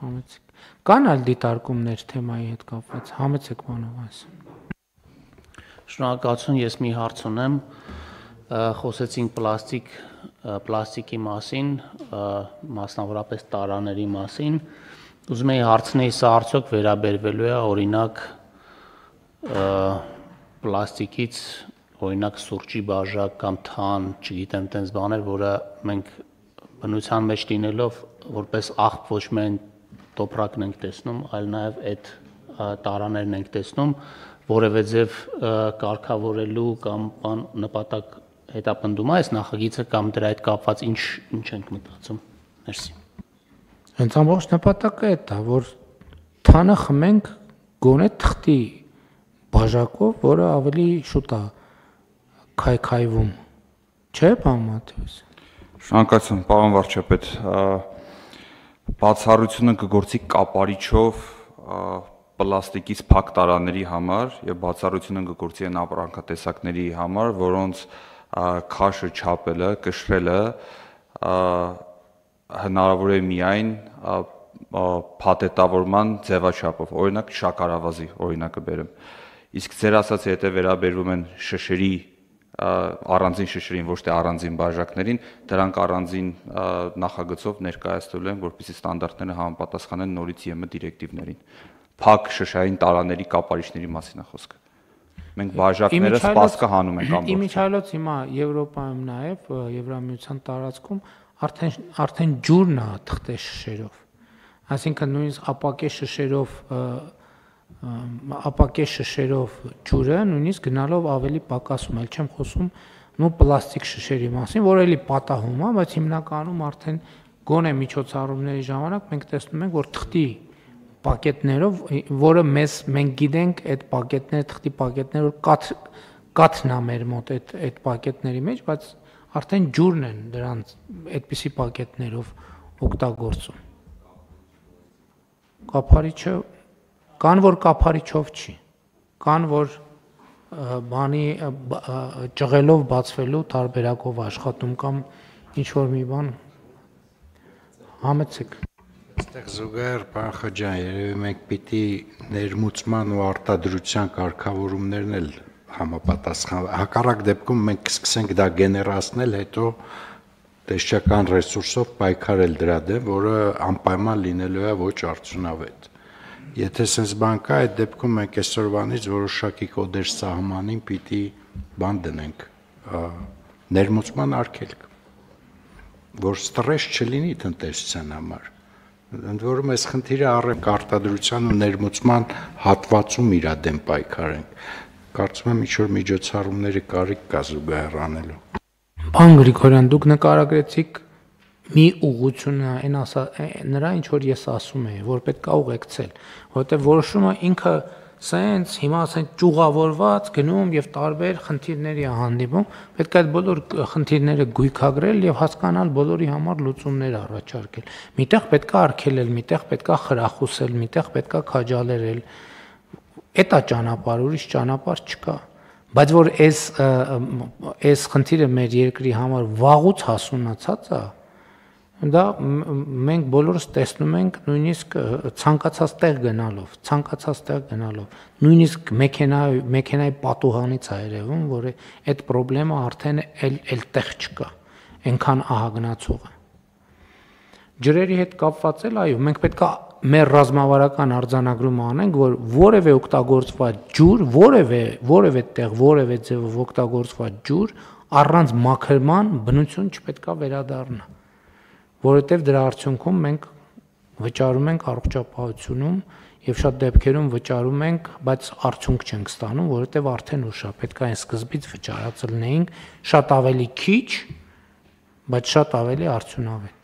Համեցեք։ Կան այլ դիտարկումներ թեմայի հետ կապված, համեցեք Մանովանց։ Շնորհակալություն, ես մի հարց ունեմ, խոսեցինք պլաստիկի մասին, մասնավորապես տարաների մասին, ուզում եի հարցնել, սա արդյոք վերաբերվելու է օրինակ պլաստիկից, օրինակ սուրճի բաժակ կամ թան, չգիտեմ, տենց բաներ, որը մենք բնության մեջ լինելով որպես աղբ ոչ միայն տոպրակն ենք տեսնում, այլ նաև այդ տարաներն ենք տեսնում, որևէ ձև կարգավորելու կամ նպատակ հետապնդում է այս նախագիծը կամ դրա հետ կապված ինչ ենք մտածում։ Մերսի։ Հենց ամբողջ նպատակը այդ է, որ թանը խմենք գոնե թղթի բաժակով, որը ավելի շուտ է քայքայվում։ Չէ՞, պարոն Մատեոս։ Շնորհակալություն, պարոն վարչապետ։ Բացառությունը կգործի կապարիչով պլաստիկից փակ տարաների համար եւ բացառությունը կգործի այն ապրանքատեսակների համար, որոնց քաշը չափելը, կշռելը հնարավոր է միայն փաթեթավորման ձևաչափով, օրինակ շաքարավազի օրինակը բերեմ։ Իսկ ձեր ասածի հետ վերաբերվում են շշերի առանձին շշերին, ոչ թե առանձին բաժակներին, դրանք առանձին նախագծով ներկայացվել են, որպեսզի ստանդարտները համապատասխանեն նորից ԵՄ դիրեկտիվներին։ Փակ շշային տարաների կապարիչների մասին է խոսքը։ Մենք բաժակները սպասքը հանում ենք ամբողջ։ Իմիջիայլոց հիմա Եվրոպայում նաև Եվրամիության տարածքում արդեն ջուրն է թղթե շշերով։ Այսինքն նույնիսկ ապակե շշերով ջուրը նույնիսկ գնալով ավելի պակասում, այլ չեմ խոսում նո պլաստիկ շշերի մասին, որ էլի պատահում է, բայց հիմնականում արդեն գոնե միջոցառումների ժամանակ մենք տեսնում ենք, որ թղթի պակետներով, որը մենք գիտենք այդ պակետները, թղթի պակետները, որ կաթն է մեր մոտ այդ պակետների մեջ, բայց արդեն ջուրն են դրանց այդպիսի պակետներով օգտագործում։ Կափարիչը կան որ կափարիչով չի, կան որ բանի ճղելով բացվելու տարբերակով աշխատում կամ ինչ որ մի բան համեցեք։ Այստեղ զուգահեռ պարոն Խաչյան, երևի մենք պիտի ներմուծման ու արտադրության կարգավորումներն էլ համապատասխան, հակառակ դեպքում մենք կսկսենք դա գեներացնել, հետո տեսչական ռեսուրսով պայքարել դրա դեմ, որը անպայման լինելու է ոչ արդյունավետ։ Եթե sense բան կա, այդ դեպքում մենք այսօրվանից որոշակի կոդեր սահմանին պիտի բան դնենք, ներմուծման արգելք, որ ստրես չլինի տնտեսության համար։ Ընդ որում այս խնդիրը առանց արտադրության ու ներմուծման հատվածում իր դեմ պայքարենք։ Կարծում եմ ինչ-որ միջոցառումների կարիք կա զուգահեռ անելու։ Պարոն Գրիգորյան, դուք նկարագրեցիք մի ուղղությունը, նրա ինչ որ ես ասում եմ, որ պետք է ուղեկցել, որովհետև որոշումը ինքը սենց հիմա ասենք ճյուղավորված գնում եւ տարբեր խնդիրների է հանդիպում, պետք է այդ բոլոր խնդիրները գույքագրել եւ հասկանալ բոլորի համար լուծումներ առաջարկել։ Միտեղ պետք է արգելել, միտեղ պետք է խրախուսել, միտեղ պետք է քաջալերել։ Էդ է ճանապարհ, ուրիշ ճանապարհ չկա։ Բայց որ այս խնդիրը մեր երկրի համար վաղուց հասունացած է, դա մենք բոլորս տեսնում ենք նույնիսկ ցանկացած տեղ գնալով, նույնիսկ մեքենայի պատուհանից է երևում, որ այդ խնդրեմը արդեն էլ տեղ չկա, այնքան ահագնացող է։ Ջրերի հետ կապված էլ այո, մենք պետք է մեր ռազմավարական արձանագրումը անենք, որ որևէ օգտագործված ջուր, որևէ տեղ, որևէ ձևով օգտագործված ջուր առանց մաքրման բնություն չպետք է վերադառնա, որովհետև դրա արդյունքում մենք վճարում ենք առողջապահությունում եւ շատ դեպքերում վճարում ենք, բայց արդյունք չենք ստանում, որովհետև արդեն ուշ է, պետք է այն սկզբից վճարած լինեինք շատ ավելի քիչ, բայց շատ ավելի արդյունավետ։